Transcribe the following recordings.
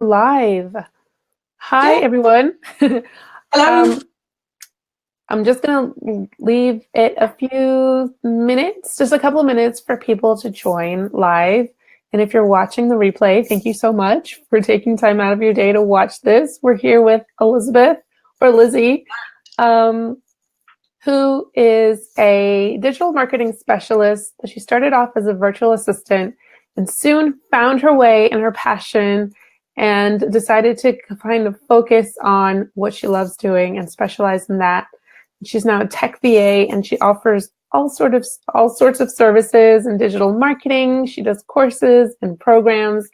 Live. Hi, Yeah. everyone. Hello. um, I'm just going to leave it a few minutes, just a couple of minutes for people to join live. And if you're watching the replay, thank you so much for taking time out of your day to watch this. We're here with Elizabeth or Lizzie, um, who is a digital marketing specialist. She started off as a virtual assistant and soon found her way and her passion and decided to kind of focus on what she loves doing and specialize in that. She's now a tech VA and she offers all sorts of services in digital marketing. She does courses and programs,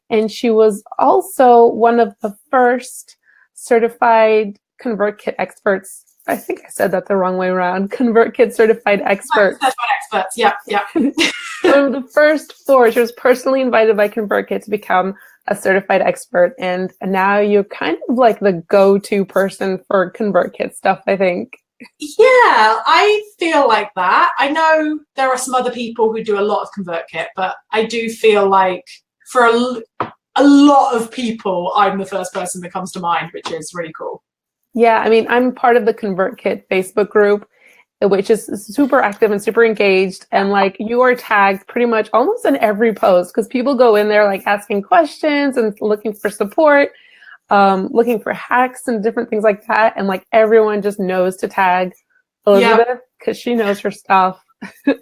and she was also one of the first certified ConvertKit experts. I think I said that the wrong way around. ConvertKit certified experts. Certified experts. Yeah, yeah. One of the first four. She was personally invited by ConvertKit to become a certified expert, and now you're kind of like the go-to person for ConvertKit stuff, I think. Yeah, I feel like that. I know there are some other people who do a lot of ConvertKit, but I do feel like for a lot of people, I'm the first person that comes to mind, which is really cool. Yeah, I mean, I'm part of the ConvertKit Facebook group, which is super active and super engaged. And like you are tagged pretty much almost in every post because people go in there like asking questions and looking for support, looking for hacks and different things like that. And like everyone just knows to tag Yeah. Elizabeth because she knows her stuff. And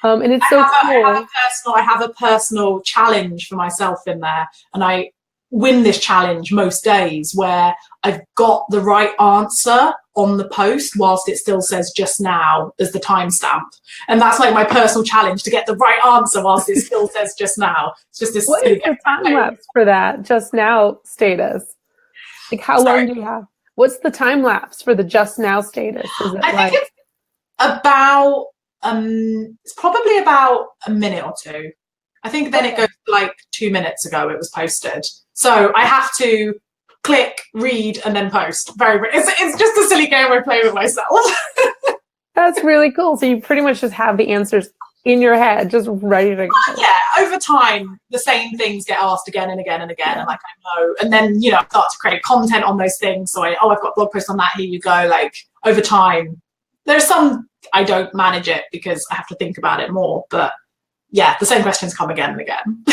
it's so cool. I have a personal challenge for myself in there, and I win this challenge most days where I've got the right answer on the post whilst it still says just now as the timestamp. And that's like my personal challenge, to get the right answer whilst it still says just now. It's just this What is the time lapse for that just now status? Like how long do you have? What's the time lapse for the just now status? Is it I think it's about it's probably about a minute or two. I think then it goes like 2 minutes ago it was posted. So I have to click, read, and then post. It's just a silly game I play with myself. That's really cool. So you pretty much just have the answers in your head, just ready to go. Yeah, over time, the same things get asked again and again and again, and like I know, and then I start to create content on those things. So I've got a blog post on that. Here you go. Like over time, there's some I don't manage it because I have to think about it more, but yeah, the same questions come again and again.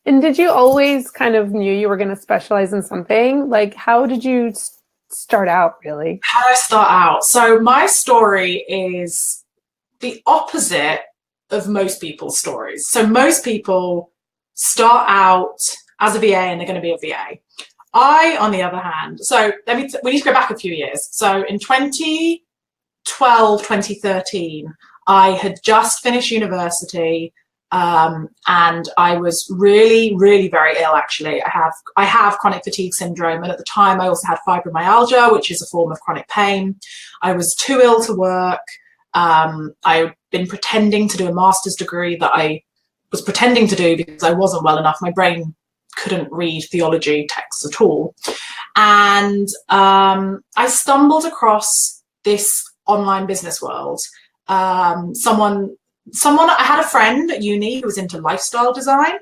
And did you always kind of knew you were going to specialize in something? Like, how did you start out, really? How did I start out? So my story is the opposite of most people's stories. So most people start out as a VA and they're going to be a VA. I, on the other hand, so we need to go back a few years. So in 2012, 2013, I had just finished university. And I was really, really very ill, actually. I have chronic fatigue syndrome, and at the time I also had fibromyalgia, which is a form of chronic pain. I was too ill to work. I'd been pretending to do a master's degree that I was pretending to do because I wasn't well enough. My brain couldn't read theology texts at all. And I stumbled across this online business world. I had a friend at uni who was into lifestyle design,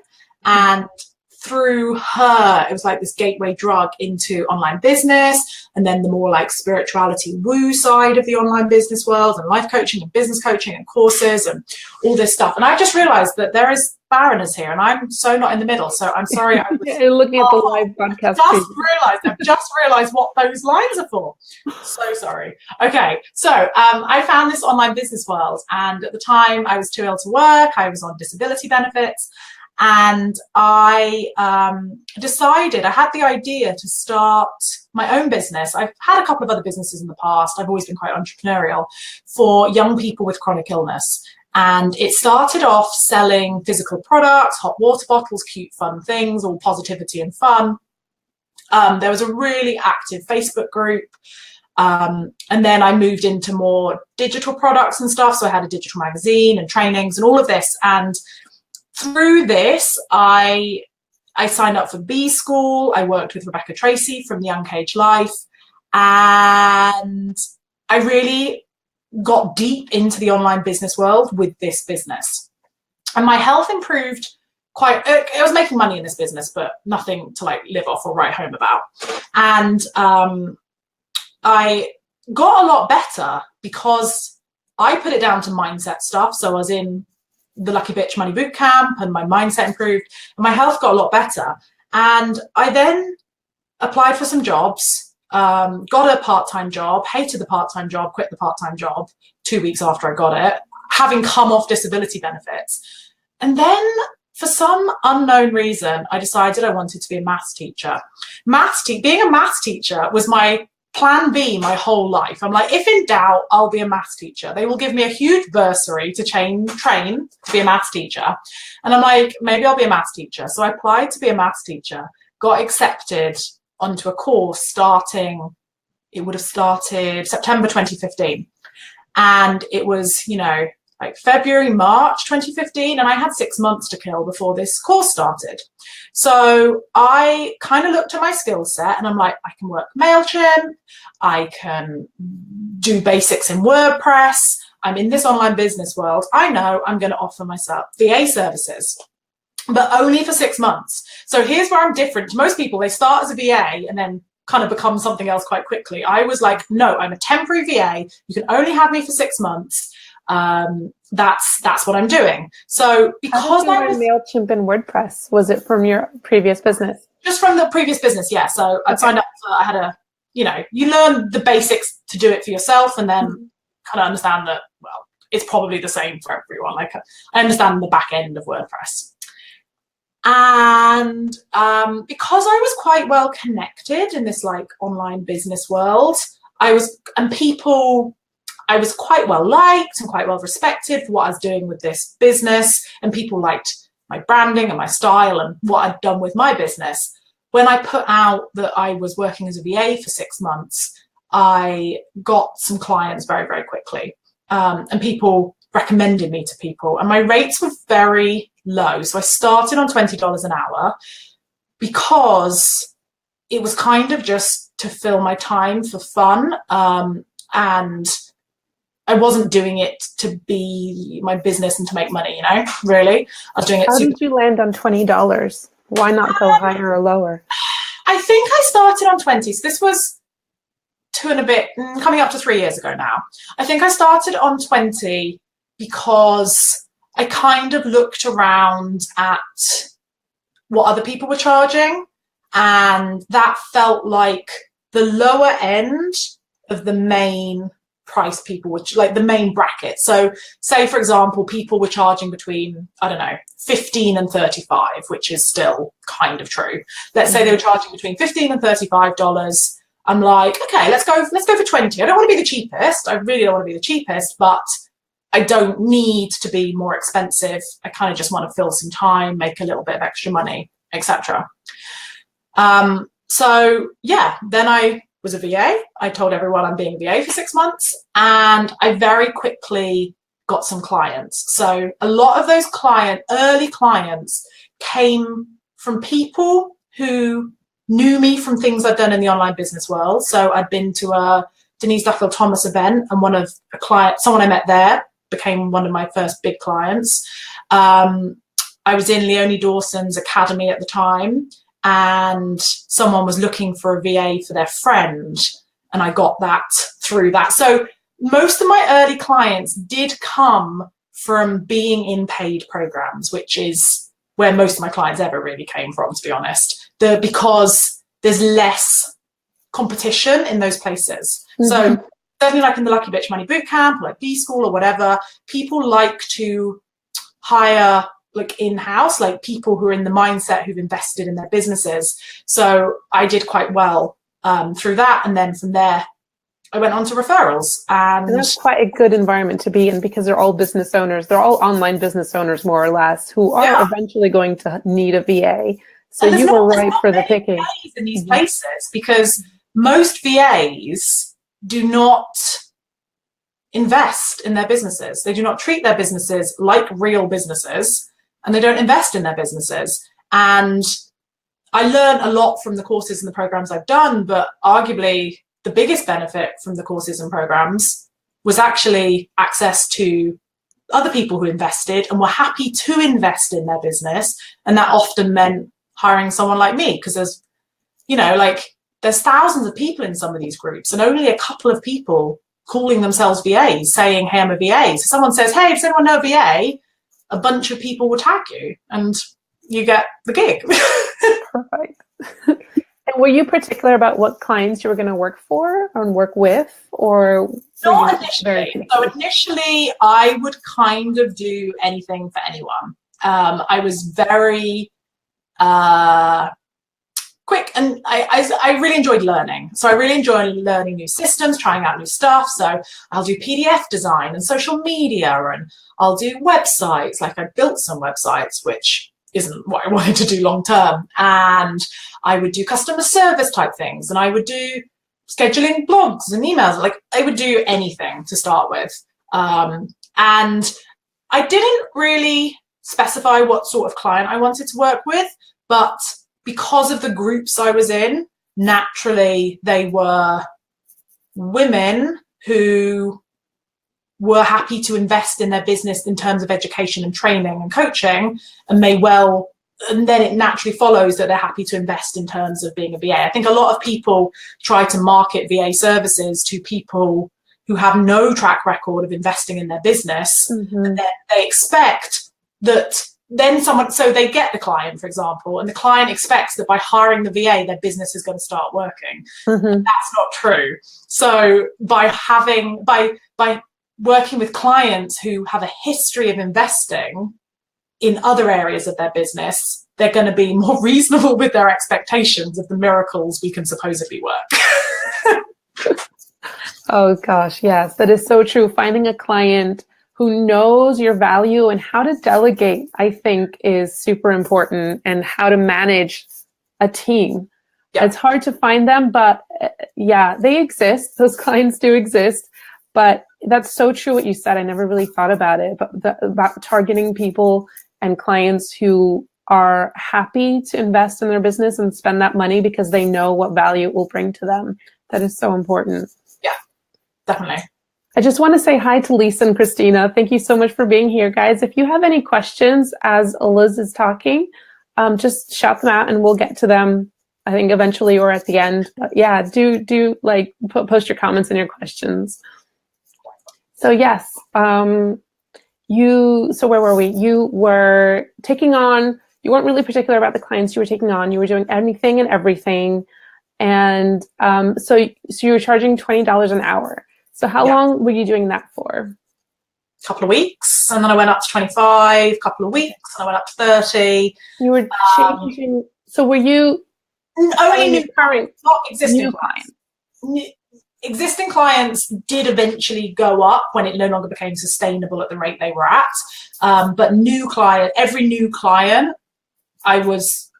and through her, it was like this gateway drug into online business, and then the more like spirituality woo side of the online business world, and life coaching and business coaching and courses and all this stuff. And I just realized that there is barrenness here, and I'm so not in the middle. So I'm sorry. I was looking at the live podcast. I've just realized what those lines are for. So sorry. Okay. So I found this online business world, and at the time I was too ill to work. I was on disability benefits. And I decided, I had the idea to start my own business. I've had a couple of other businesses in the past. I've always been quite entrepreneurial for young people with chronic illness. And it started off selling physical products, hot water bottles, cute, fun things, all positivity and fun. There was a really active Facebook group. And then I moved into more digital products and stuff. So I had a digital magazine and trainings and all of this. And through this, I signed up for B School. I worked with Rebecca Tracy from Young Cage Life. And I really got deep into the online business world with this business. And my health improved I was making money in this business, but nothing to like live off or write home about. And I got a lot better because I put it down to mindset stuff. So I was in the Lucky Bitch Money Bootcamp and my mindset improved and my health got a lot better. And I then applied for some jobs, got a part-time job, hated the part-time job, quit the part-time job 2 weeks after I got it, having come off disability benefits. And then for some unknown reason, I decided I wanted to be a maths teacher. Being a maths teacher was my plan B my whole life. I'm like, if in doubt, I'll be a maths teacher. They will give me a huge bursary to train to be a maths teacher. And I'm like, maybe I'll be a maths teacher. So I applied to be a maths teacher, got accepted onto a course it would have started September 2015. And it was, like February, March 2015, and I had 6 months to kill before this course started. So I kind of looked at my skill set and I'm like, I can work MailChimp, I can do basics in WordPress, I'm in this online business world. I know I'm going to offer myself VA services, but only for 6 months. So here's where I'm different to most people. They start as a VA and then kind of become something else quite quickly. I was like, no, I'm a temporary VA. You can only have me for 6 months. That's what I'm doing. So because I was MailChimp and WordPress, was it from your previous business? Just from the previous business, yeah. So I signed up for, I had you learn the basics to do it for yourself and then kind of understand that, well, it's probably the same for everyone. Like I understand the back end of WordPress. And because I was quite well connected in this like online business world, I was quite well liked and quite well respected for what I was doing with this business, and people liked my branding and my style and what I'd done with my business. When I put out that I was working as a VA for 6 months, I got some clients very, very quickly, and people recommended me to people, and my rates were very low. So I started on $20 an hour because it was kind of just to fill my time for fun, and I wasn't doing it to be my business and to make money, really. I was doing it. How did you land on $20? Why not go higher or lower? I think I started on 20. So this was 2 and a bit, coming up to 3 years ago now. I think I started on 20 because I kind of looked around at what other people were charging, and that felt like the lower end of the main price people were, like the main bracket. So say, for example, people were charging between, I don't know, 15 and 35, which is still kind of true. Let's say they were charging between $15 and $35. I'm like, okay, let's go for 20. I don't want to be the cheapest. I really don't want to be the cheapest, but I don't need to be more expensive. I kind of just want to fill some time, make a little bit of extra money, etc. So yeah, then I was a VA. I told everyone I'm being a VA for 6 months, and I very quickly got some clients. So a lot of those early clients came from people who knew me from things I'd done in the online business world. So I'd been to a Denise Duffield Thomas event, and someone I met there became one of my first big clients. I was in Leonie Dawson's academy at the time, and someone was looking for a VA for their friend, and I got that through that. So most of my early clients did come from being in paid programs, which is where most of my clients ever really came from, to be honest, because there's less competition in those places. So certainly like in the Lucky Bitch Money Bootcamp, like B-School or whatever, people like to hire like in-house, like people who are in the mindset, who've invested in their businesses. So I did quite well through that. And then from there, I went on to referrals. And that's quite a good environment to be in, because they're all business owners. They're all online business owners, more or less, who are eventually going to need a VA. So you were right for the picking. VAs in these places, because most VAs do not invest in their businesses. They do not treat their businesses like real businesses, and they don't invest in their businesses. And I learned a lot from the courses and the programs I've done, but arguably the biggest benefit from the courses and programs was actually access to other people who invested and were happy to invest in their business. And that often meant hiring someone like me, because there's, you know, like there's thousands of people in some of these groups and only a couple of people calling themselves VAs saying, hey, I'm a VA. So someone says, hey, does anyone know a VA? A bunch of people will tag you and you get the gig. Perfect. And were you particular about what clients you were going to work for or work with, or not initially? So initially, I would kind of do anything for anyone. I was very quick, and I really enjoyed learning. So I really enjoy learning new systems, trying out new stuff. So I'll do PDF design and social media, and I'll do websites. Like I built some websites, which isn't what I wanted to do long term. And I would do customer service type things, and I would do scheduling blogs and emails. Like I would do anything to start with. And I didn't really specify what sort of client I wanted to work with, but because of the groups I was in, naturally they were women who were happy to invest in their business in terms of education and training and coaching, and then it naturally follows that they're happy to invest in terms of being a VA. I think a lot of people try to market VA services to people who have no track record of investing in their business, and then they expect that so they get the client, for example, and the client expects that by hiring the VA, their business is going to start working. And that's not true. So by working with clients who have a history of investing in other areas of their business, they're going to be more reasonable with their expectations of the miracles we can supposedly work. Oh gosh, yes, that is so true. Finding a client who knows your value and how to delegate, I think, is super important, and how to manage a team. Yeah. It's hard to find them, but yeah, they exist. Those clients do exist. But that's so true what you said. I never really thought about it, but about targeting people and clients who are happy to invest in their business and spend that money because they know what value it will bring to them. That is so important. Yeah, definitely. I just want to say hi to Lisa and Christina. Thank you so much for being here, guys. If you have any questions as Liz is talking, just shout them out and we'll get to them, I think, eventually or at the end. But yeah, do like post your comments and your questions. So yes, so where were we? You were taking on, you weren't really particular about the clients you were taking on. You were doing anything and everything. And so you were charging $20 an hour. So how long were you doing that for? A couple of weeks, and then I went up to 25, a couple of weeks, and I went up to 30. You were changing. So were you only new clients, not existing clients? Existing clients did eventually go up when it no longer became sustainable at the rate they were at. But every new client, I was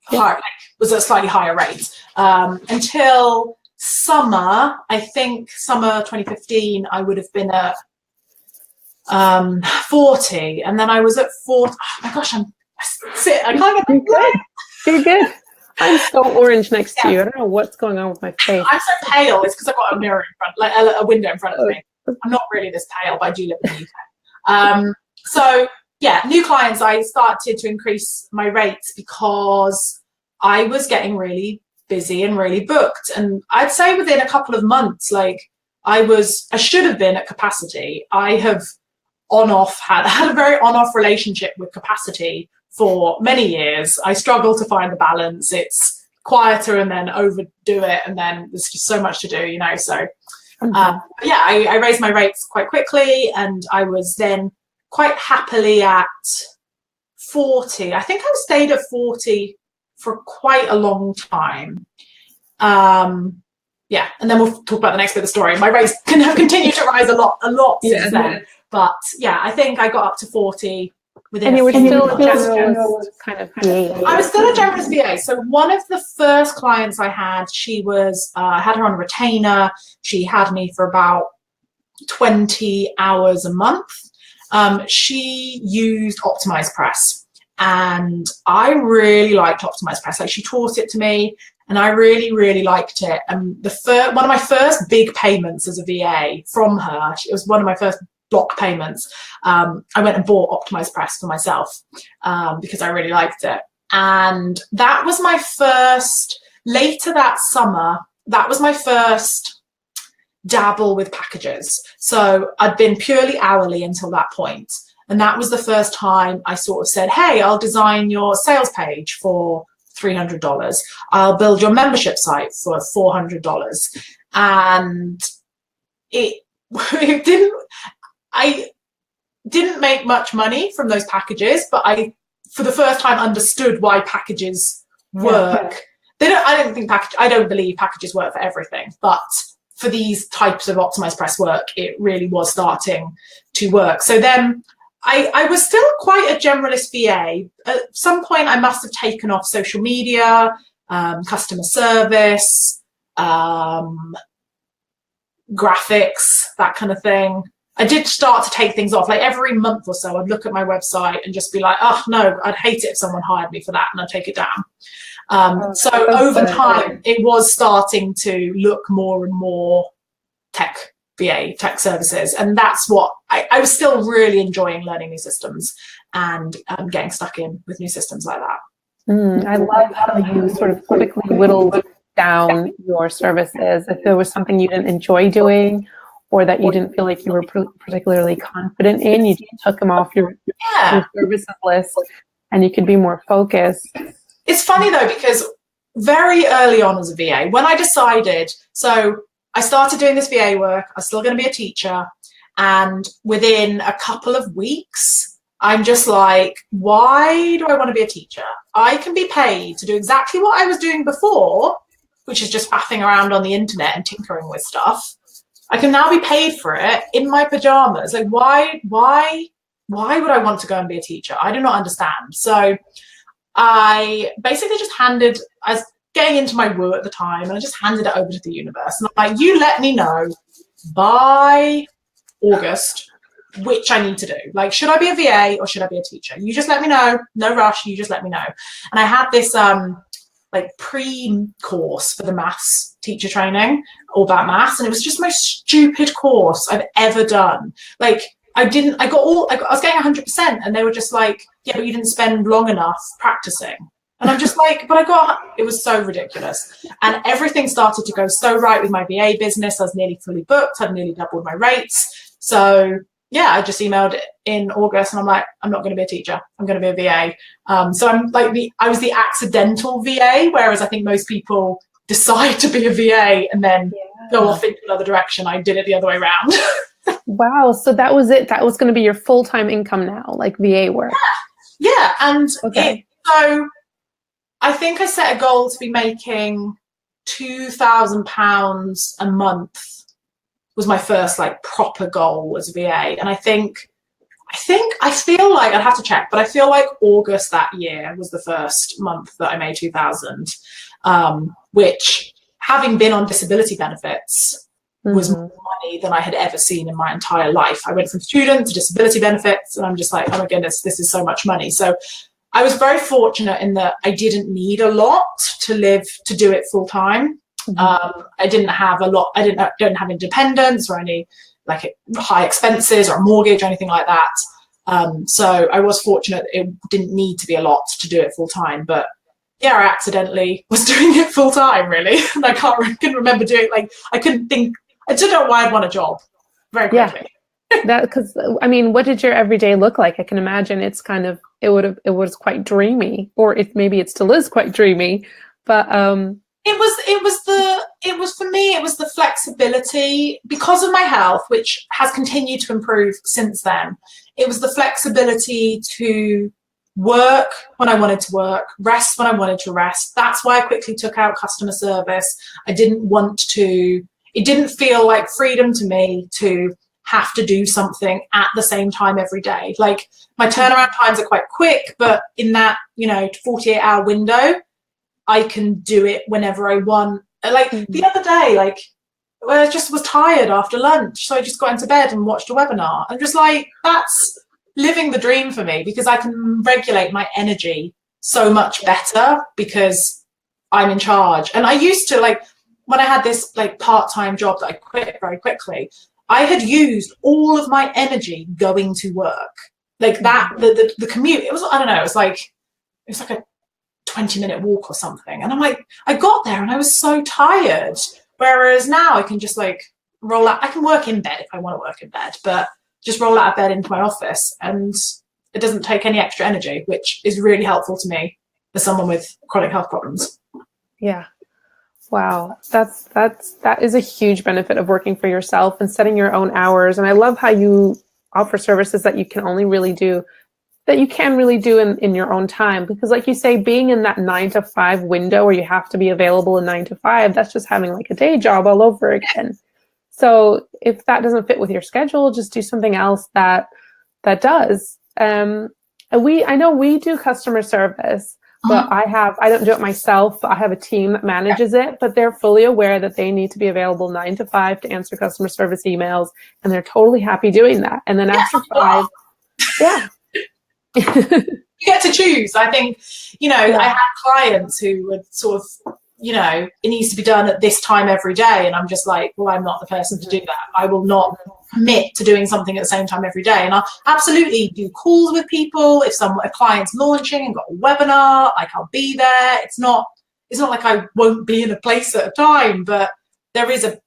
higher, was at a slightly higher rate until summer. I think summer 2015, I would have been at 40, and then I was at 40. Oh my gosh, I can't get that. You're good. I'm so orange next to you. I don't know what's going on with my face. I'm so pale. It's because I've got a mirror in front, like a window in front of me. I'm not really this pale, but I do live in the UK. So yeah, new clients, I started to increase my rates because I was getting really busy and really booked. And I'd say within a couple of months, I should have been at capacity. I have had a very on-off relationship with capacity for many years. I struggle to find the balance. It's quieter and then overdo it, and then there's just so much to do, So I raised my rates quite quickly, and I was then quite happily at 40. I think I stayed at 40 for quite a long time. And then we'll talk about the next bit of the story. My rates have continued to rise a lot since then. But yeah, I think I got up to 40 within. And you were still kind of VA. I was still a generous VA. So one of the first clients I had, she was, I had her on a retainer. She had me for about 20 hours a month. She used Optimize Press, and I really liked Optimize Press. She taught it to me, and I really, really liked it. And one of my first big payments as a VA from her, it was one of my first block payments. I went and bought Optimized Press for myself because I really liked it. And that was my first, later that summer, that was my first dabble with packages. So I'd been purely hourly until that point. And that was the first time I sort of said, hey, I'll design your sales page for $300. I'll build your membership site for $400. And I didn't make much money from those packages, but I, for the first time, understood why packages work. Yeah. I don't believe packages work for everything, but for these types of optimized press work, it really was starting to work. So then I was still quite a generalist VA. At some point, I must have taken off social media, customer service, graphics, that kind of thing. I did start to take things off. Like every month or so, I'd look at my website and just be like, oh, no, I'd hate it if someone hired me for that, and I'd take it down. So over time, it was starting to look more and more tech VA, tech services. And that's what I was still really enjoying, learning new systems and getting stuck in with new systems like that. I love how you sort of quickly whittled down your services. If there was something you didn't enjoy doing or that you didn't feel like you were particularly confident in, you just took them off your services list and you could be more focused. It's funny though, because very early on as a VA, when I decided, so I started doing this VA work, I was still going to be a teacher, and within a couple of weeks, I'm just like, why do I want to be a teacher? I can be paid to do exactly what I was doing before, which is just faffing around on the internet and tinkering with stuff. I can now be paid for it in my pajamas. Like, why would I want to go and be a teacher? I do not understand. So I basically just I was getting into my woo at the time, and I just handed it over to the universe. And I'm like, you let me know by August which I need to do. Like, should I be a VA or should I be a teacher? You just let me know. No rush. You just let me know. And I had this like pre-course for the maths teacher training, all about maths, and it was just the most stupid course I've ever done. Like, I was getting 100%, and they were just like, yeah, but you didn't spend long enough practicing. And I'm just like, but it was so ridiculous. And everything started to go so right with my VA business. I was nearly fully booked. I'd nearly doubled my rates. So yeah, I just emailed in August and I'm like, I'm not going to be a teacher. I'm going to be a VA. So I'm like, I was the accidental VA, whereas I think most people decide to be a VA and then go off into another direction. I did it the other way around. Wow. So that was it. That was going to be your full-time income now, like VA work. Yeah. And so I think I set a goal to be making £2,000 a month was my first like proper goal as a VA. And I feel like, I'd have to check, but I feel like August that year was the first month that I made 2,000, which, having been on disability benefits, was more money than I had ever seen in my entire life. I went from student to disability benefits, and I'm just like, oh my goodness, this is so much money. So I was very fortunate in that I didn't need a lot to do it full time. I didn't have a lot. Don't have independence or any like high expenses or a mortgage or anything like that. So I was fortunate. It didn't need to be a lot to do it full time, but yeah, I accidentally was doing it full time, really. And I couldn't remember doing it. Like, I couldn't think. I don't know why I'd want a job very quickly. Yeah. Because I mean, what did your everyday look like? I can imagine it's kind of it was quite dreamy, or maybe it still is quite dreamy, but it was for me, it was the flexibility because of my health, which has continued to improve since then. It was the flexibility to work when I wanted to work, rest when I wanted to rest. That's why I quickly took out customer service. It didn't feel like freedom to me to have to do something at the same time every day. Like, my turnaround times are quite quick, but in that, 48-hour window, I can do it whenever I want. Like the other day, I just was tired after lunch, so I just got into bed and watched a webinar. I'm just like, that's living the dream for me, because I can regulate my energy so much better because I'm in charge. And I used to, when I had this part-time job that I quit very quickly, I had used all of my energy going to work. Like that, the commute, it was, I don't know, it was like a 20-minute walk or something. And I'm like, I got there and I was so tired. Whereas now I can just like roll out, I can work in bed if I want to work in bed, but just roll out of bed into my office, and it doesn't take any extra energy, which is really helpful to me as someone with chronic health problems. Yeah. Wow. That is a huge benefit of working for yourself and setting your own hours. And I love how you offer services that you can really do in your own time. Because like you say, being in that 9 to 5 window where you have to be available in 9 to 5, that's just having like a day job all over again. So if that doesn't fit with your schedule, just do something else that does. I know we do customer service, but I don't do it myself, but I have a team that manages it, but they're fully aware that they need to be available 9 to 5 to answer customer service emails. And they're totally happy doing that. And then after 5, yeah. You get to choose. I think, I had clients who would sort of, it needs to be done at this time every day. And I'm just like, well, I'm not the person to do that. I will not commit to doing something at the same time every day. And I'll absolutely do calls with people. If a client's launching and got a webinar, like I'll be there. It's not like I won't be in a place at a time, but there is a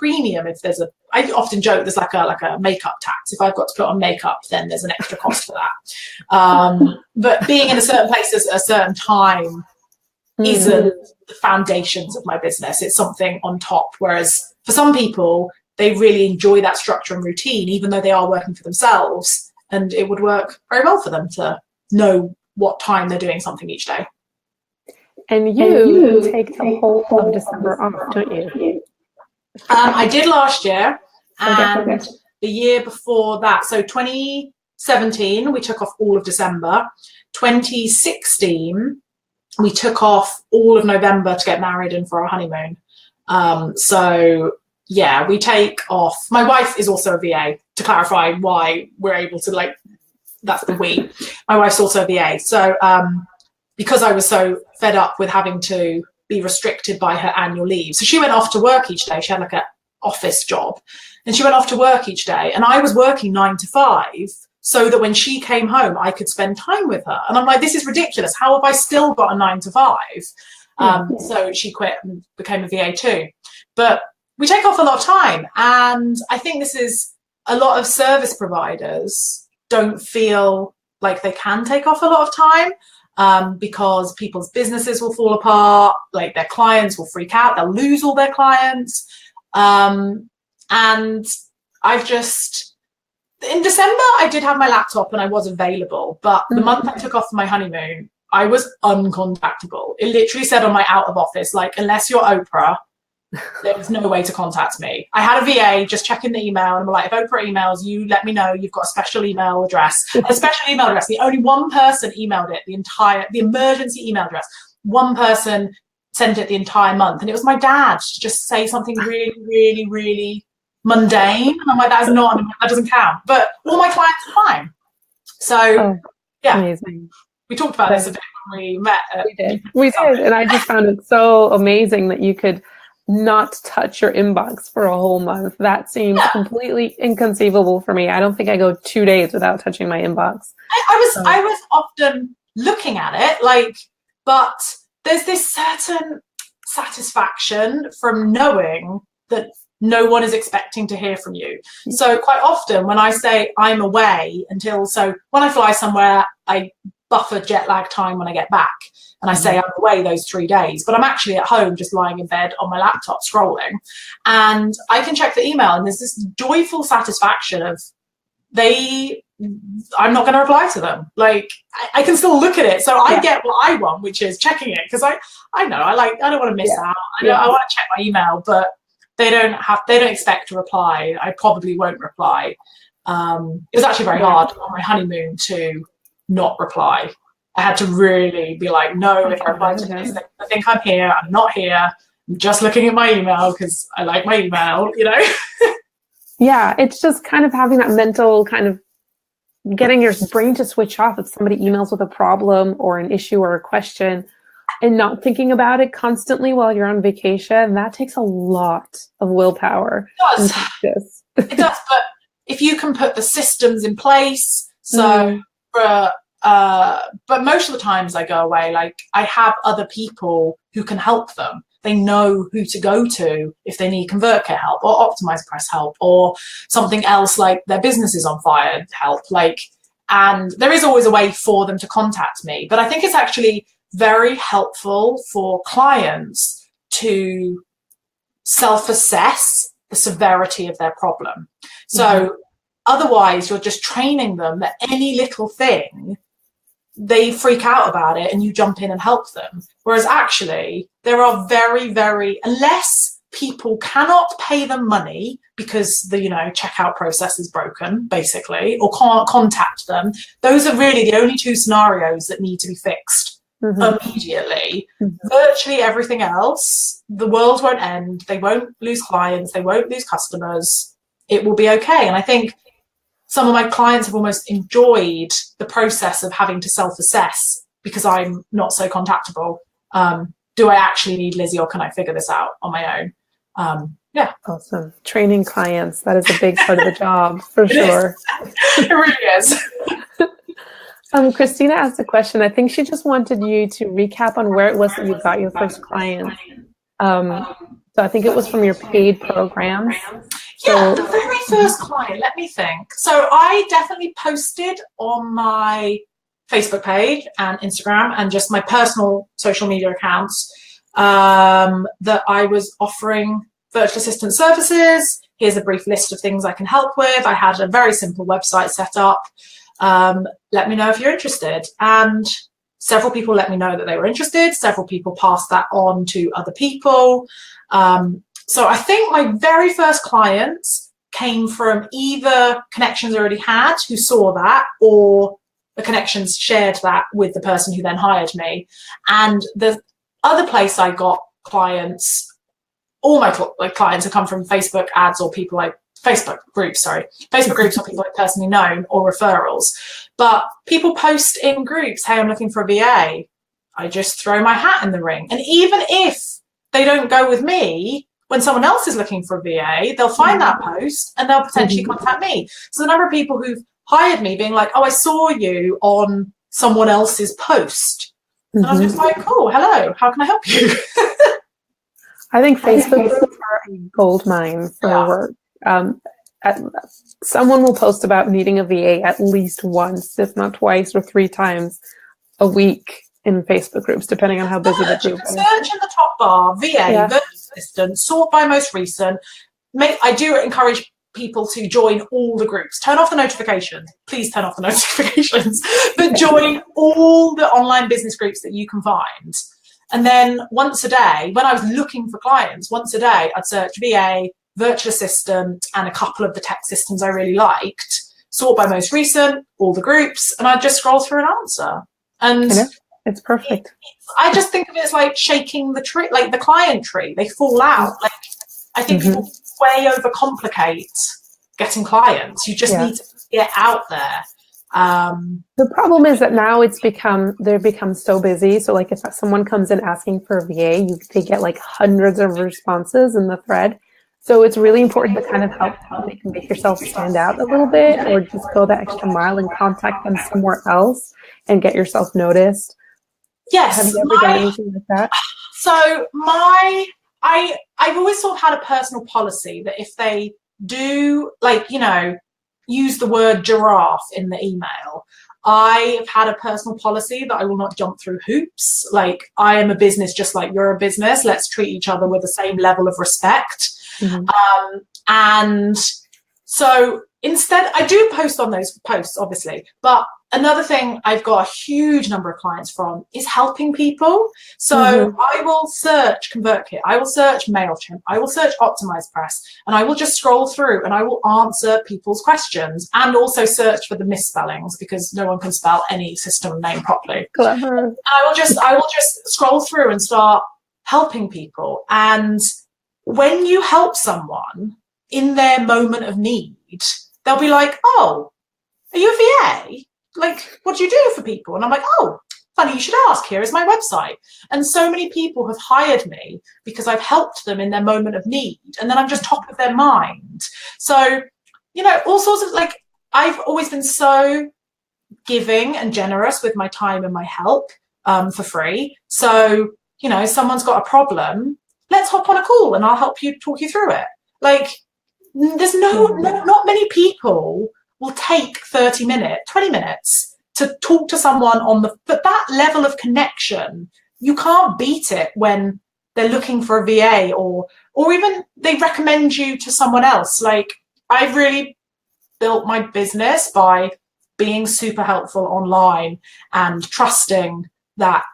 premium if there's I often joke there's like a makeup tax. If I've got to put on makeup, then there's an extra cost for that. But being in a certain place at a certain time isn't the foundations of my business. It's something on top. Whereas for some people, they really enjoy that structure and routine, even though they are working for themselves. And it would work very well for them to know what time they're doing something each day. And you take the whole of December off, don't you? I did last year, and the year before that. So 2017, we took off all of December. 2016, we took off all of November to get married and for our honeymoon. So yeah, we take off. My wife is also a VA, to clarify why we're able to that's the we. My wife's also a VA. So because I was so fed up with having to be restricted by her annual leave. So she went off to work each day. She had like an office job, and she went off to work each day. And I was working 9 to 5 so that when she came home, I could spend time with her. And I'm like, this is ridiculous. How have I still got a 9 to 5? So she quit and became a VA too. But we take off a lot of time. And I think this is a lot of service providers don't feel like they can take off a lot of time. Because people's businesses will fall apart, like their clients will freak out, they'll lose all their clients. And I've just, in December, I did have my laptop and I was available, but the month I took off for my honeymoon, I was uncontactable. It literally said on my out of office, like, unless you're Oprah, there was no way to contact me. I had a VA just checking the email, and I'm like, if Oprah emails you, let me know you've got a special email address. A special email address. The only one person emailed it, the emergency email address. One person sent it the entire month, and it was my dad to just say something really, really, really mundane. And I'm like, that doesn't count. But all my clients are fine. So yeah, amazing. We talked about this a bit when we met. We did, and I just found it so amazing that you could not touch your inbox for a whole month. That seems completely inconceivable for me. I don't think I go 2 days without touching my inbox. I was often looking at it, but there's this certain satisfaction from knowing that no one is expecting to hear from you. So quite often when I say I'm away when I fly somewhere, I buffer jet lag time when I get back. And I say I'm away those 3 days, but I'm actually at home just lying in bed on my laptop scrolling. And I can check the email, and there's this joyful satisfaction of I'm not going to reply to them. I can still look at it. So I get what I want, which is checking it, because I know I don't want to miss out. I want to check my email, but they don't expect to reply. I probably won't reply. It was actually very hard on my honeymoon to not reply. I had to really be like, no, if I reply to this, I think I'm here, I'm not here, I'm just looking at my email because I like my email, Yeah, it's just kind of having that mental kind of getting your brain to switch off if somebody emails with a problem or an issue or a question. and not thinking about it constantly while you're on vacation, that takes a lot of willpower and practice. It does, but if you can put the systems in place, but most of the times I go away, like I have other people who can help them. They know who to go to if they need ConvertKit help or OptimizePress help or something else, like their business is on fire help. And there is always a way for them to contact me. But I think it's actually very helpful for clients to self-assess the severity of their problem. So otherwise, you're just training them that any little thing, they freak out about it and you jump in and help them. Whereas actually, there are very, very, unless people cannot pay them money because the checkout process is broken, basically, or can't contact them, those are really the only two scenarios that need to be fixed immediately. Virtually everything else, the world won't end. They won't lose clients. They won't lose customers. It will be okay. And I think some of my clients have almost enjoyed the process of having to self-assess because I'm not so contactable. Do I actually need Lizzie, or can I figure this out on my own? Yeah. Awesome. Training clients, that is a big part of the job, for sure. It really is. Christina asked a question. I think she just wanted you to recap on where it was that you got your first client. So I think it was from your paid programs. Yeah, the very first client, let me think. So I definitely posted on my Facebook page and Instagram and just my personal social media accounts that I was offering virtual assistant services. Here's a brief list of things I can help with. I had a very simple website set up. Let me know if you're interested. And several people let me know that they were interested. Several people passed that on to other people. So I think my very first clients came from either connections I already had who saw that, or the connections shared that with the person who then hired me. And the other place I got clients, all my clients have come from Facebook ads or people like Facebook groups or people like personally known or referrals. But people post in groups, hey, I'm looking for a VA. I just throw my hat in the ring. And even if they don't go with me, when someone else is looking for a VA, they'll find that post and they'll potentially contact me. So the number of people who've hired me being like, oh, I saw you on someone else's post. And I was just like, cool, hello, how can I help you? I think Facebook groups are a gold mine for work. Someone will post about needing a VA at least once, if not twice or 3 times a week in Facebook groups, depending on how busy the group is. Search in the top bar, VA, virtual assistant, sort by most recent. I do encourage people to join all the groups. Turn off the notifications. Please turn off the notifications. But join all the online business groups that you can find. And then once a day, when I was looking for clients, once a day, I'd search VA, virtual assistant, and a couple of the tech systems I really liked, sort by most recent, all the groups, and I'd just scroll through an answer. And it's perfect. I just think of it as like shaking the tree, like the client tree. They fall out. Like I think people way overcomplicate getting clients. You just need to get out there. The problem is that now they've become so busy. So like if someone comes in asking for a VA, they get like hundreds of responses in the thread. So it's really important to kind of help make yourself stand out a little bit, or just go that extra mile and contact them somewhere else and get yourself noticed. Yes. Have you ever done anything like that? So I've always sort of had a personal policy that if they do, use the word giraffe in the email, I've had a personal policy that I will not jump through hoops. Like, I am a business just like you're a business. Let's treat each other with the same level of respect. And so instead, I do post on those posts, obviously, but another thing I've got a huge number of clients from is helping people. So I will search ConvertKit, I will search MailChimp, I will search OptimizePress, and I will just scroll through and I will answer people's questions, and also search for the misspellings, because no one can spell any system name properly. Clever. And I will just scroll through and start helping people. And when you help someone in their moment of need, they'll be like, oh, are you a VA? Like, what do you do for people? And I'm like, oh, funny you should ask, here is my website. And so many people have hired me because I've helped them in their moment of need. And then I'm just top of their mind. So, you know, all sorts of, like, I've always been so giving and generous with my time and my help for free. So, you know, someone's got a problem, let's hop on a call and I'll help you, talk you through it. Like, there's not many people will take 30 minutes, 20 minutes to talk to someone but that level of connection, you can't beat it when they're looking for a VA or even they recommend you to someone else. Like, I've really built my business by being super helpful online and trusting that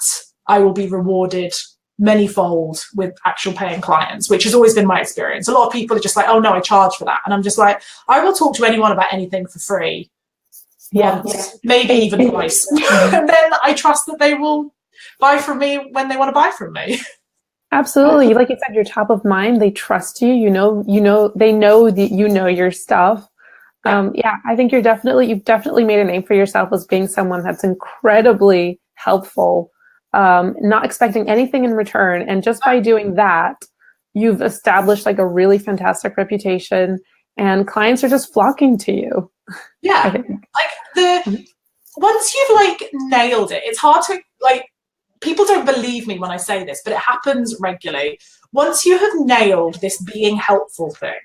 I will be rewarded many-fold with actual paying clients, which has always been my experience. A lot of people are just like, oh no, I charge for that. And I'm just like, I will talk to anyone about anything for free. Once, maybe even twice. And then I trust that they will buy from me when they want to buy from me. Absolutely. Like you said, you're top of mind. They trust you. They know that you know your stuff. I think you've definitely made a name for yourself as being someone that's incredibly helpful, not expecting anything in return. And just by doing that, you've established like a really fantastic reputation and clients are just flocking to you. Yeah. Once you've like nailed it, it's hard to, like, people don't believe me when I say this, but it happens regularly. Once you have nailed this being helpful thing,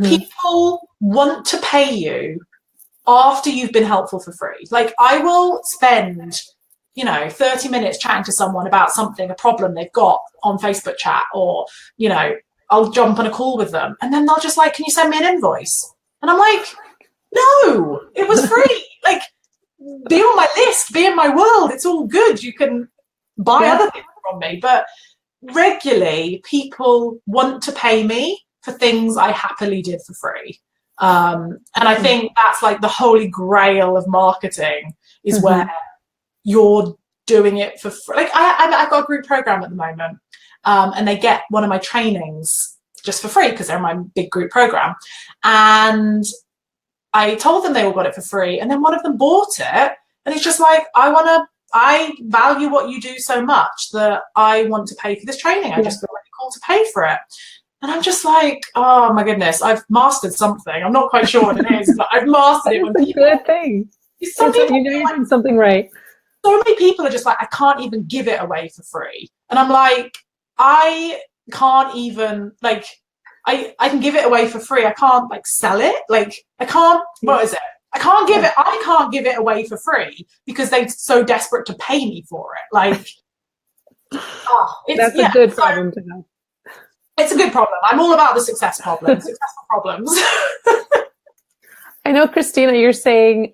people want to pay you after you've been helpful for free. Like, I will spend, 30 minutes chatting to someone about something, a problem they've got on Facebook chat, or, I'll jump on a call with them and then they'll just like, can you send me an invoice? And I'm like, no, it was free. Like, be on my list, be in my world. It's all good. You can buy other things from me. But regularly, people want to pay me for things I happily did for free. And I think that's like the holy grail of marketing, is where you're doing it for free. Like, I've got a group program at the moment, and they get one of my trainings just for free because they're in my big group program. And I told them they all got it for free, and then one of them bought it, and it's just like, I value what you do so much that I want to pay for this training. I just feel like called to pay for it. And I'm just like, oh my goodness, I've mastered something. I'm not quite sure what it is, but I've mastered it. It's a good thing. You're doing something right. So many people are just like, I can't even give it away for free. And I'm like, I can't even, like, I can give it away for free. I can't like sell it. Like, I can't, what is it? I can't give it away for free because they're so desperate to pay me for it. Like, that's a good problem to have. It's a good problem. I'm all about the successful problems. I know, Christina, you're saying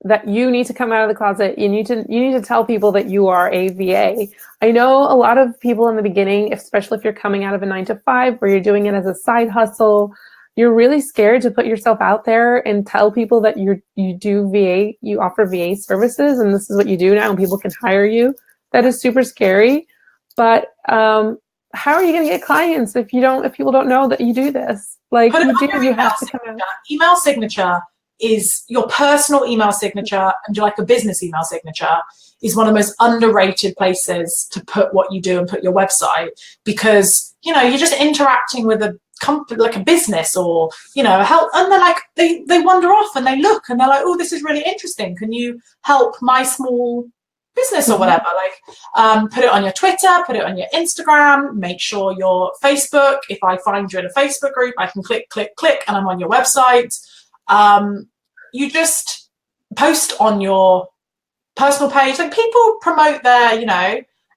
that you need to come out of the closet. You need to tell people that you are a VA. I know a lot of people in the beginning, especially if you're coming out of a 9-to-5 where you're doing it as a side hustle, you're really scared to put yourself out there and tell people that you offer VA services and this is what you do now and people can hire you. That is super scary. But how are you going to get clients if people don't know that you do this? Like, you have to come out. Email signature is your personal email signature, and like a business email signature is one of the most underrated places to put what you do and put your website, because you're just interacting with a company, like a business or help, and they're like, they wander off and they look and they're like, oh, this is really interesting, can you help my small business or whatever? Like, put it on your Twitter, put it on your Instagram, make sure your Facebook, if I find you in a Facebook group, I can click and I'm on your website. You just post on your personal page. Like, people promote their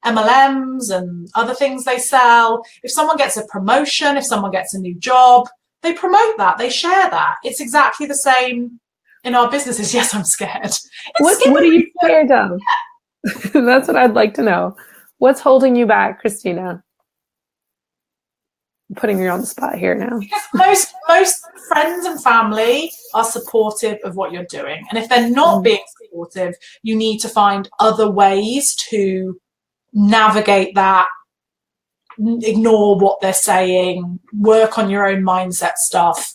MLMs and other things they sell. If someone gets a promotion, if someone gets a new job, they promote that, they share that. It's exactly the same in our businesses. Yes, I'm scared. What are you scared of? That's what I'd like to know. What's holding you back, Christina? I'm putting you on the spot here now. Because most friends and family are supportive of what you're doing. And if they're not being supportive, you need to find other ways to navigate that, ignore what they're saying, work on your own mindset stuff.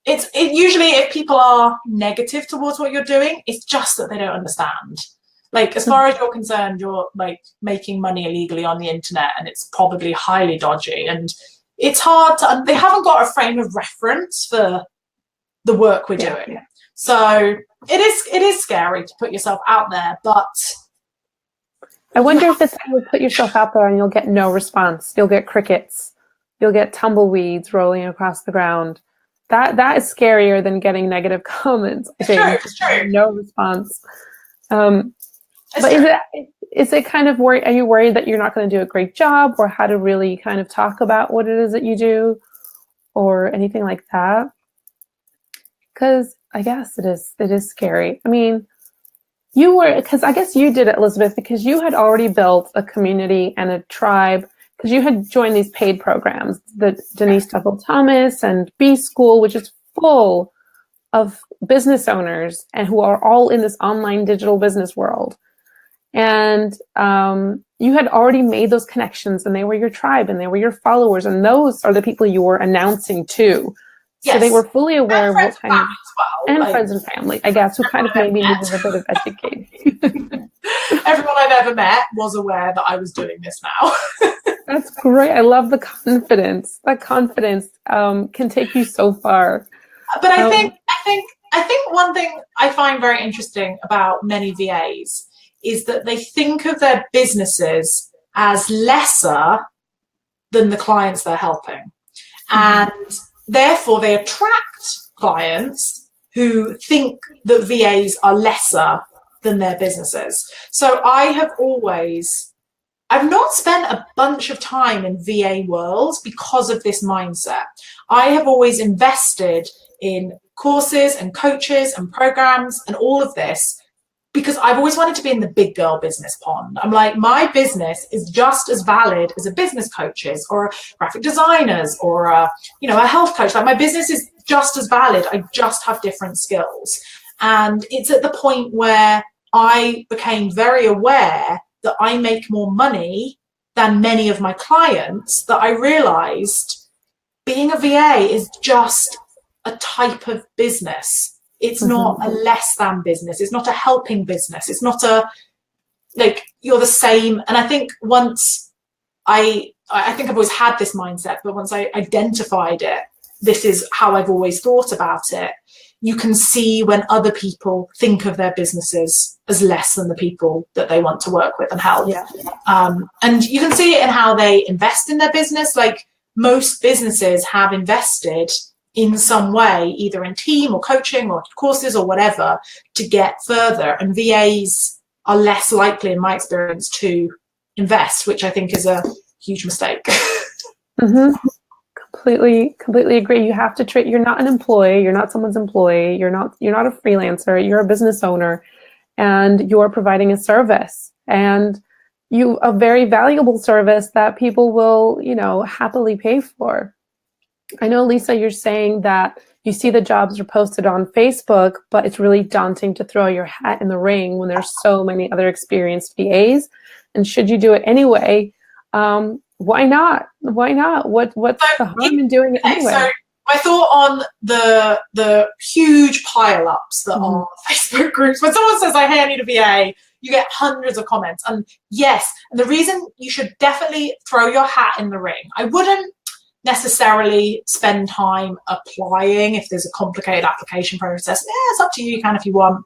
usually if people are negative towards what you're doing, it's just that they don't understand. Like, as far as you're concerned, you're like making money illegally on the internet, and it's probably highly dodgy, and it's hard to, they haven't got a frame of reference for the work we're doing. So it is scary to put yourself out there, but I wonder if it's you'll put yourself out there and you'll get no response. You'll get crickets. You'll get tumbleweeds rolling across the ground. That is scarier than getting negative comments. I think. It's true. No response. But is it kind of are you worried that you're not going to do a great job, or how to really kind of talk about what it is that you do, or anything like that? Because I guess it is scary. I mean, because I guess you did it, Elizabeth, because you had already built a community and a tribe, because you had joined these paid programs, the Denise Duffel Thomas and B School, which is full of business owners and who are all in this online digital business world. And you had already made those connections, and they were your tribe, and they were your followers, and those are the people you were announcing to. So they were fully aware of what kind of, and friends and family, I guess, who kind of maybe needed a bit of educating. Everyone I've ever met was aware that I was doing this now. That's great. I love the confidence. That confidence can take you so far. But I think one thing I find very interesting about many VAs is that they think of their businesses as lesser than the clients they're helping. And therefore they attract clients who think that VAs are lesser than their businesses. So I've not spent a bunch of time in VA worlds because of this mindset. I have always invested in courses and coaches and programs and all of this because I've always wanted to be in the big girl business pond. I'm like, my business is just as valid as a business coach's or a graphic designer's or a health coach. Like, my business is just as valid. I just have different skills. And it's at the point where I became very aware that I make more money than many of my clients, that I realized being a VA is just a type of business. It's not a less than business. It's not a helping business. It's not you're the same. And I think once I think I've always had this mindset, but once I identified it, this is how I've always thought about it. You can see when other people think of their businesses as less than the people that they want to work with and help. Yeah. And you can see it in how they invest in their business. Like, most businesses have invested in some way, either in team or coaching or courses or whatever, to get further. And VAs are less likely, in my experience, to invest, which I think is a huge mistake. Completely agree. You have to treat, you're not an employee, you're not someone's employee, you're not a freelancer, you're a business owner, and you're providing a service, and a very valuable service that people will, happily pay for. I know, Lisa, you're saying that you see the jobs are posted on Facebook, but it's really daunting to throw your hat in the ring when there's so many other experienced VAs. And should you do it anyway? Why not? What's the harm in doing it anyway? So I thought on the huge pile-ups that are Facebook groups, when someone says, hey, I need a VA, you get hundreds of comments. And yes, and the reason you should definitely throw your hat in the ring, I wouldn't necessarily spend time applying if there's a complicated application process. It's up to you, you can if you want.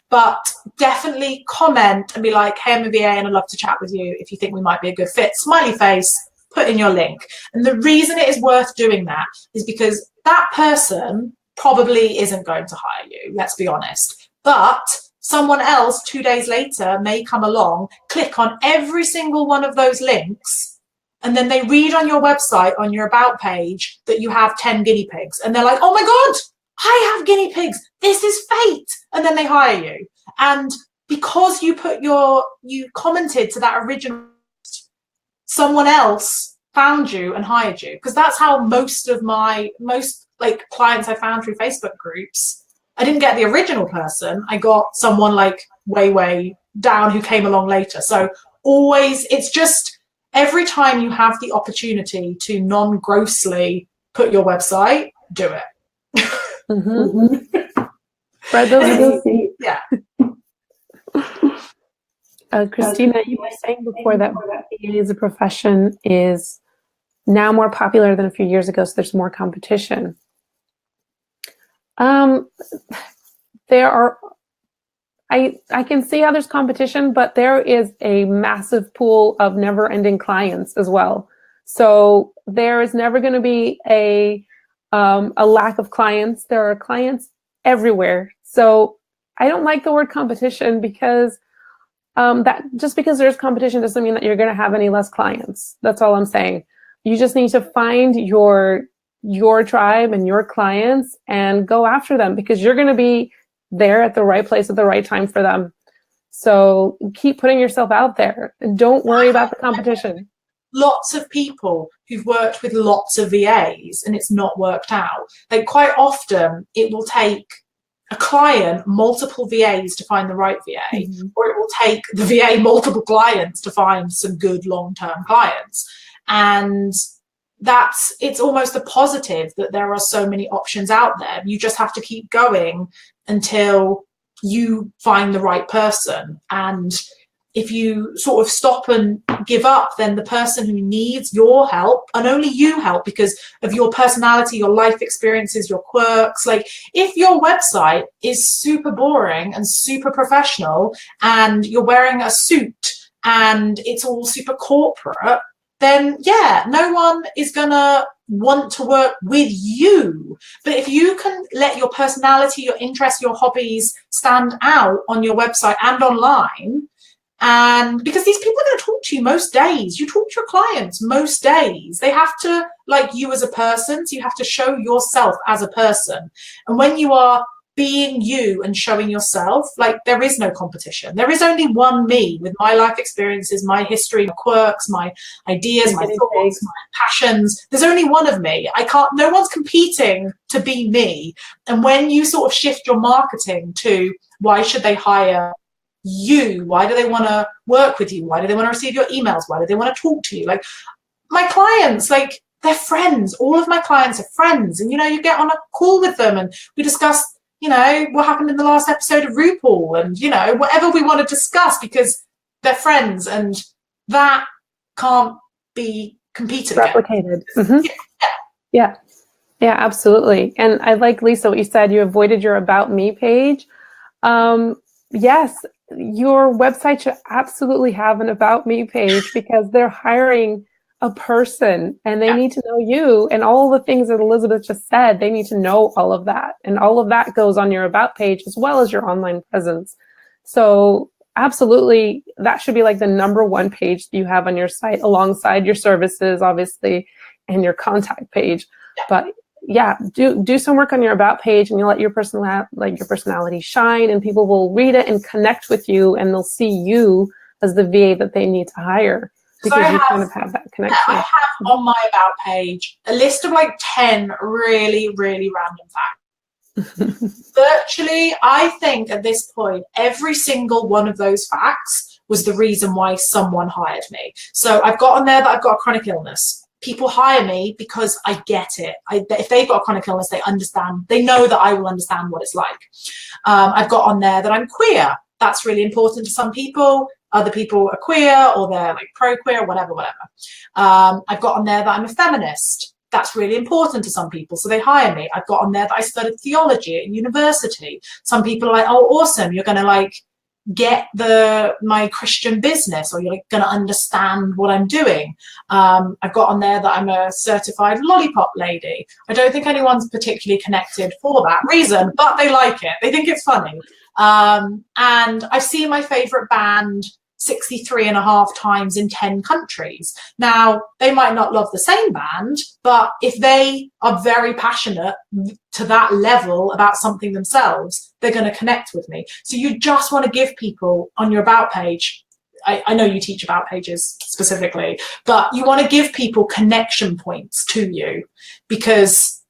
But definitely comment and be like, hey, I'm a VA and I'd love to chat with you if you think we might be a good fit. Smiley face, put in your link. And the reason it is worth doing that is because that person probably isn't going to hire you, let's be honest. But someone else 2 days later may come along, click on every single one of those links, and then they read on your website, on your about page, that you have 10 guinea pigs. And they're like, oh my God, I have guinea pigs. This is fate. And then they hire you. And because you commented to that original, someone else found you and hired you. Because that's how most clients I found through Facebook groups, I didn't get the original person. I got someone way down who came along later. So always, it's just, every time you have the opportunity to non-grossly put your website, do it. Spread those seeds. Yeah. Christina, you were saying before that VA as a profession is now more popular than a few years ago, so there's more competition. There are, I can see how there's competition, but there is a massive pool of never-ending clients as well. So there is never going to be a lack of clients. There are clients everywhere. So I don't like the word competition because that just because there's competition doesn't mean that you're going to have any less clients. That's all I'm saying. You just need to find your tribe and your clients and go after them, because you're going to be there at the right place at the right time for them. So keep putting yourself out there and don't worry about the competition. Lots of people who've worked with lots of VAs and it's not worked out. Like, quite often it will take a client multiple VAs to find the right VA, or it will take the VA multiple clients to find some good long-term clients. And it's almost a positive that there are so many options out there. You just have to keep going until you find the right person. And if you sort of stop and give up, then the person who needs your help, and only you help because of your personality, your life experiences, your quirks. Like, if your website is super boring and super professional and you're wearing a suit and it's all super corporate, then yeah, no one is gonna want to work with you. But if you can let your personality, your interests, your hobbies stand out on your website and online, and because these people are going to talk to you most days, you talk to your clients most days, they have to like you as a person, so you have to show yourself as a person. And when you are being you and showing yourself, like, there is no competition. There is only one me with my life experiences, my history, my quirks, my ideas, my thoughts, my passions. There's only one of me. No one's competing to be me. And when you sort of shift your marketing to why should they hire you? Why do they want to work with you? Why do they want to receive your emails? Why do they want to talk to you? Like, my clients, like, they're friends. All of my clients are friends. And, you get on a call with them and we discuss, what happened in the last episode of RuPaul and, whatever we want to discuss, because they're friends, and that can't be competed replicated. Yeah, absolutely. And I like, Lisa, what you said, you avoided your About Me page. Yes, your website should absolutely have an About Me page, because they're hiring a person and they need to know you, and all the things that Elizabeth just said, they need to know all of that. And all of that goes on your About page as well as your online presence. So absolutely, that should be like the #1 page that you have on your site, alongside your services, obviously, and your contact page. But yeah, do some work on your About page, and you'll let your personality shine, and people will read it and connect with you, and they'll see you as the VA that they need to hire, because you kind of have that connection. I have on my About page a list of like 10 really, really random facts. Virtually, I think at this point, every single one of those facts was the reason why someone hired me. So I've got on there that I've got a chronic illness. People hire me because I get it. If they've got a chronic illness, they understand. They know that I will understand what it's like. I've got on there that I'm queer. That's really important to some people. Other people are queer, or they're like pro-queer, whatever. I've got on there that I'm a feminist. That's really important to some people, so they hire me. I've got on there that I studied theology at university. Some people are like, oh, awesome, you're going to like get my Christian business, or you're like going to understand what I'm doing. I've got on there that I'm a certified lollipop lady. I don't think anyone's particularly connected for that reason, but they like it. They think it's funny. And I've seen my favorite band 63.5 times in 10 countries. Now, they might not love the same band, but if they are very passionate to that level about something themselves, they're going to connect with me. So you just want to give people on your About page, I know you teach About pages specifically, but you want to give people connection points to you, because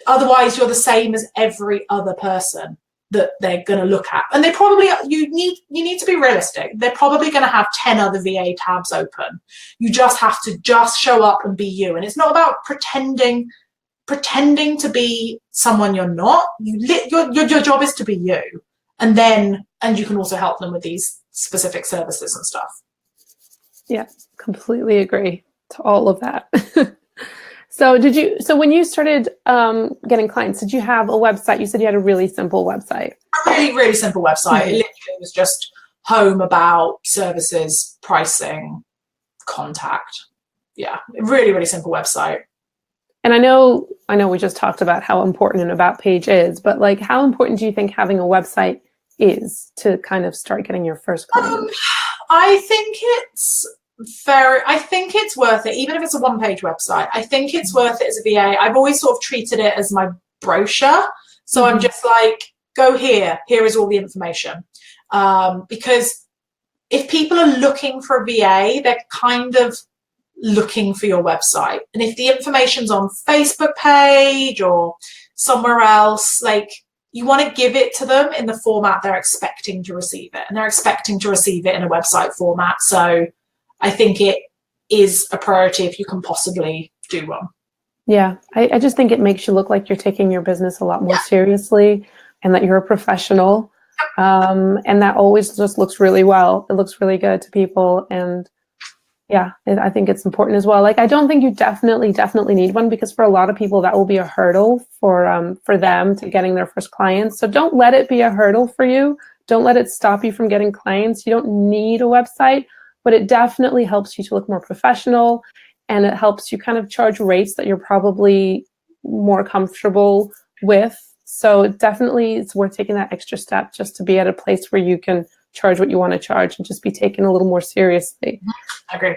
otherwise you're the same as every other person that they're going to look at. And they probably, you need to be realistic. They're probably going to have 10 other VA tabs open. You just have to just show up and be you. And it's not about pretending pretending to be someone you're not. Your job is to be you, and you can also help them with these specific services and stuff. Yeah, completely agree to all of that. So when you started getting clients, did you have a website? You said you had a really simple website. A really, really simple website. It literally was just home, about, services, pricing, contact. Yeah, really, really simple website. And I know we just talked about how important an about page is, but like, how important do you think having a website is to kind of start getting your first client? I think it's worth it, even if it's a one-page website. I think it's worth it as a VA. I've always sort of treated it as my brochure. So I'm just like, go here is all the information. Because if people are looking for a VA, they're kind of looking for your website. And if the information's on Facebook page or somewhere else, like, you want to give it to them in the format they're expecting to receive it. And they're expecting to receive it in a website format. So I think it is a priority if you can possibly do one. Yeah, I just think it makes you look like you're taking your business a lot more seriously, and that you're a professional. And that always just looks really well. It looks really good to people. And yeah, I think it's important as well. Like, I don't think you definitely need one, because for a lot of people that will be a hurdle for them to getting their first clients. So don't let it be a hurdle for you. Don't let it stop you from getting clients. You don't need a website, but it definitely helps you to look more professional, and it helps you kind of charge rates that you're probably more comfortable with. So definitely it's worth taking that extra step just to be at a place where you can charge what you want to charge and just be taken a little more seriously. I agree.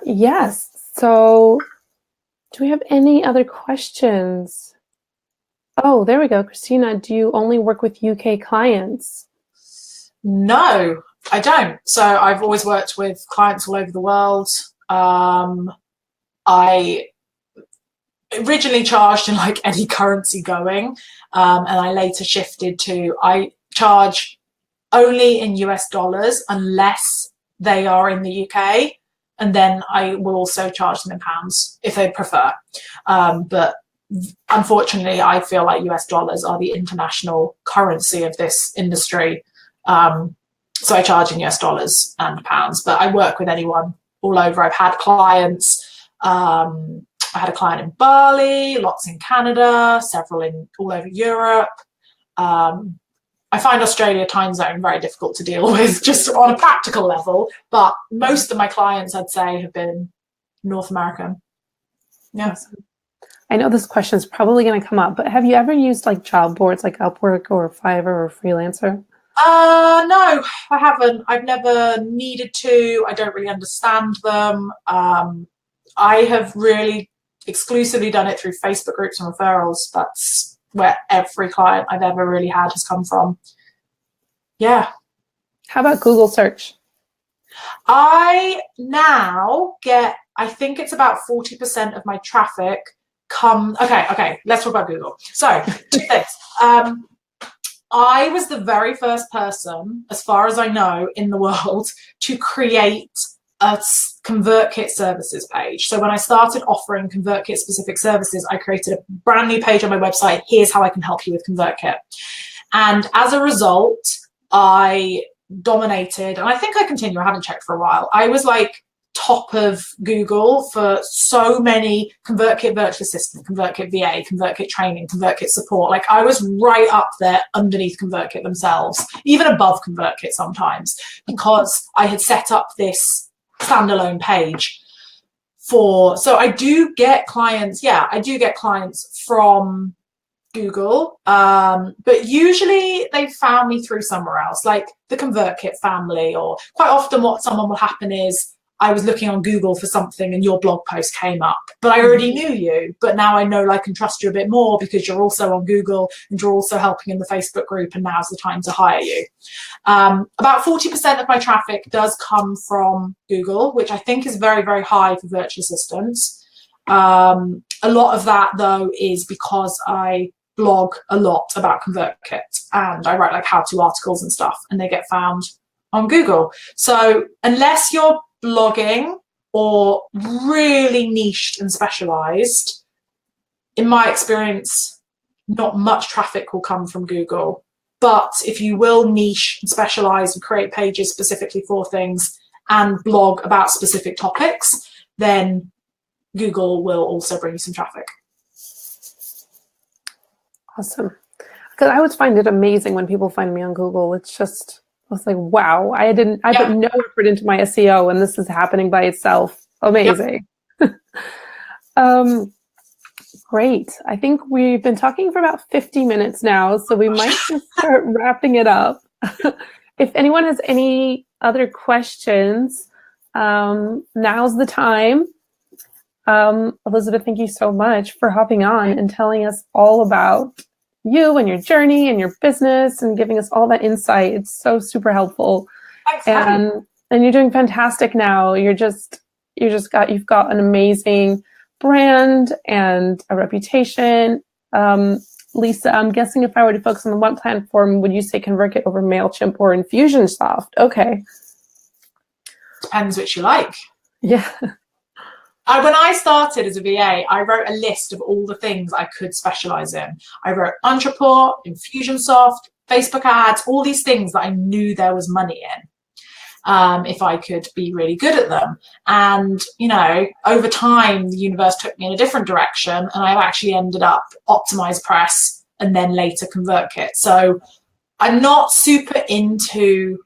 Yes. So do we have any other questions? Oh, there we go. Christina, do you only work with UK clients? No, I don't. So I've always worked with clients all over the world. I originally charged in like any currency going, and I later shifted to, I charge only in US dollars unless they are in the UK, and then I will also charge them in pounds if they prefer. But unfortunately, I feel like US dollars are the international currency of this industry. So I charge in US dollars and pounds, but I work with anyone all over. I've had clients, I had a client in Bali, lots in Canada, several in all over Europe. I find Australia time zone very difficult to deal with just on a practical level, but most of my clients, I'd say, have been North American. Yeah. Awesome. I know this question is probably going to come up, but have you ever used like job boards like Upwork or Fiverr or Freelancer? No, I haven't. I've never needed to. I don't really understand them. I have really exclusively done it through Facebook groups and referrals. That's where every client I've ever really had has come from. Yeah. How about Google search? I now get, I think it's about 40% of my traffic come. Okay, let's talk about Google. So, two things. I was the very first person, as far as I know, in the world to create a ConvertKit services page. So when I started offering ConvertKit specific services, I created a brand new page on my website. Here's how I can help you with ConvertKit. And as a result, I dominated, and I think I continue, I haven't checked for a while. I was like top of Google for so many ConvertKit virtual assistant, ConvertKit VA, ConvertKit training, ConvertKit support. Like I was right up there underneath ConvertKit themselves, even above ConvertKit sometimes, because I had set up this standalone page for, so I do get clients, yeah, I do get clients from Google, but usually they found me through somewhere else, like the ConvertKit family, or quite often what someone will happen is I was looking on Google for something and your blog post came up, but I already knew you, but now I know, like, and trust you a bit more because you're also on Google and you're also helping in the Facebook group, and now's the time to hire you. About 40% of my traffic does come from Google, which I think is very, very high for virtual assistants. A lot of that though is because I blog a lot about ConvertKit and I write like how-to articles and stuff, and they get found on Google. So unless you're blogging or really niched and specialized, in my experience, not much traffic will come from Google. But if you will niche and specialize and create pages specifically for things and blog about specific topics, then Google will also bring you some traffic. Awesome. Because I always find it amazing when people find me on Google. It's just, I was like, wow, I put no effort into my SEO and this is happening by itself. Amazing. Yep. Great. I think we've been talking for about 50 minutes now, so we might just start wrapping it up. If anyone has any other questions, now's the time. Elizabeth, thank you so much for hopping on and telling us all about you and your journey and your business and giving us all that insight. It's so super helpful. And you're doing fantastic now. You've got an amazing brand and a reputation. Lisa, I'm guessing if I were to focus on the one platform, would you say ConvertKit over MailChimp or Infusionsoft? Okay. Depends which you like. Yeah. When I started as a VA, I wrote a list of all the things I could specialize in. I wrote Entreport, Infusionsoft, Facebook ads, all these things that I knew there was money in. If I could be really good at them. And, over time, the universe took me in a different direction and I actually ended up Optimize Press and then later ConvertKit. So I'm not super into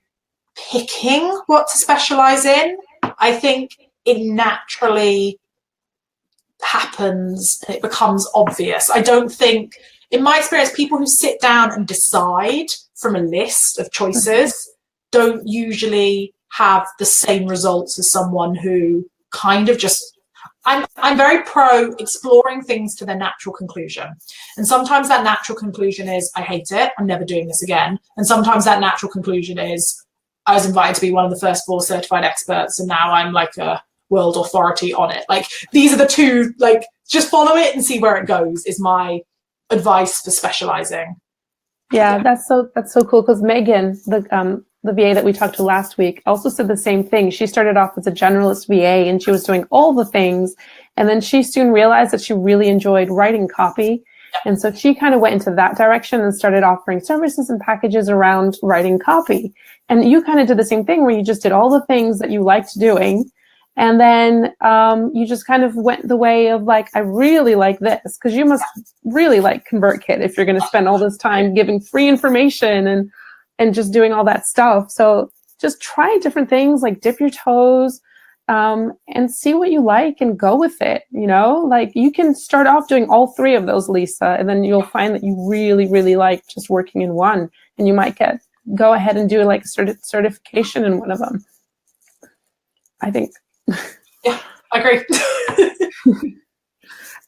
picking what to specialize in. I think it naturally happens and it becomes obvious. I don't think, in my experience, people who sit down and decide from a list of choices don't usually have the same results as someone who kind of just, I'm very pro exploring things to their natural conclusion. And sometimes that natural conclusion is, I hate it, I'm never doing this again. And sometimes that natural conclusion is, I was invited to be one of the first 4 certified experts and now I'm like a world authority on it. Like, these are the two, like, just follow it and see where it goes is my advice for specializing. Yeah, that's so cool, because Megan, the VA that we talked to last week, also said the same thing. She started off as a generalist VA and she was doing all the things. And then she soon realized that she really enjoyed writing copy. And so she kind of went into that direction and started offering services and packages around writing copy. And you kind of did the same thing where you just did all the things that you liked doing. And then you just kind of went the way of like, I really like this, because you must really like ConvertKit if you're going to spend all this time giving free information and just doing all that stuff. So just try different things, like dip your toes and see what you like and go with it. Like you can start off doing all 3 of those, Lisa, and then you'll find that you really, really like just working in one, and you might go ahead and do like certification in one of them. I think. Yeah, I agree.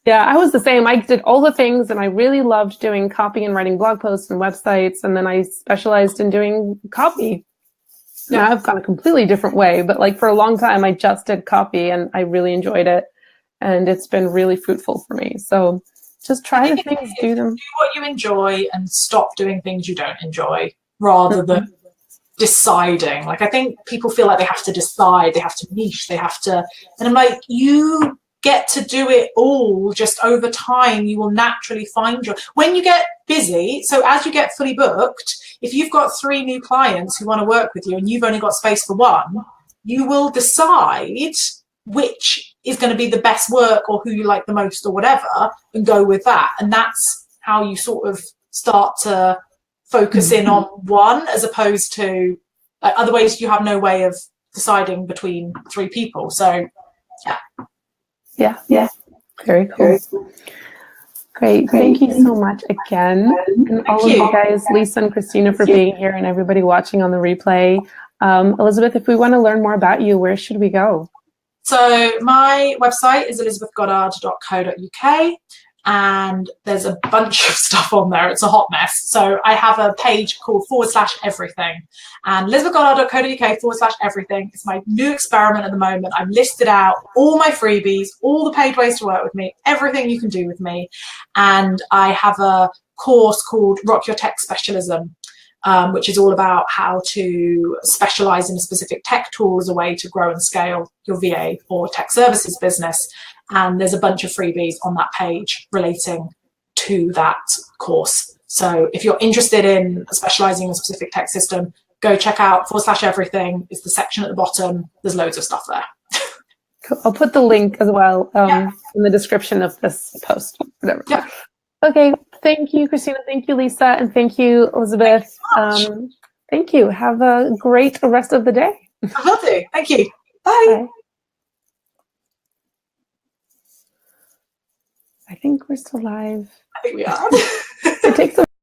Yeah, I was the same. I did all the things and I really loved doing copy and writing blog posts and websites. And then I specialized in doing copy. Yeah. Now I've gone a completely different way, but like for a long time, I just did copy and I really enjoyed it. And it's been really fruitful for me. So just try the things, do them. Do what you enjoy and stop doing things you don't enjoy rather than deciding. Like, I think people feel like they have to decide, they have to niche, they have to, and I'm like, you get to do it all. Just over time, you will naturally find when you get busy. So as you get fully booked, if you've got 3 new clients who want to work with you and you've only got space for 1, you will decide which is going to be the best work or who you like the most or whatever and go with that. And that's how you sort of start to focus in on one, as opposed to like otherwise you have no way of deciding between 3 people. So yeah. Very cool. Great. Thank you so much again. And all of you guys, Lisa and Christina, for being here, and everybody watching on the replay. Elizabeth, if we want to learn more about you, where should we go? So my website is elizabethgoddard.co.uk. And there's a bunch of stuff on there. It's a hot mess. So I have a page called /everything, and elizabethgoddard.co.uk/everything. It's my new experiment at the moment. I've listed out all my freebies, all the paid ways to work with me, everything you can do with me. And I have a course called Rock Your Tech Specialism, which is all about how to specialize in a specific tech tool as a way to grow and scale your VA or tech services business. And there's a bunch of freebies on that page relating to that course. So if you're interested in specializing in a specific tech system, go check out /everything. It's the section at the bottom. There's loads of stuff there. Cool. I'll put the link as well in the description of this post. Whatever. Yeah. Okay. Thank you, Christina. Thank you, Lisa. And thank you, Elizabeth. Thank you. Have a great rest of the day. I will do. Thank you. Bye. Bye. I think we're still live. I think we are. It takes a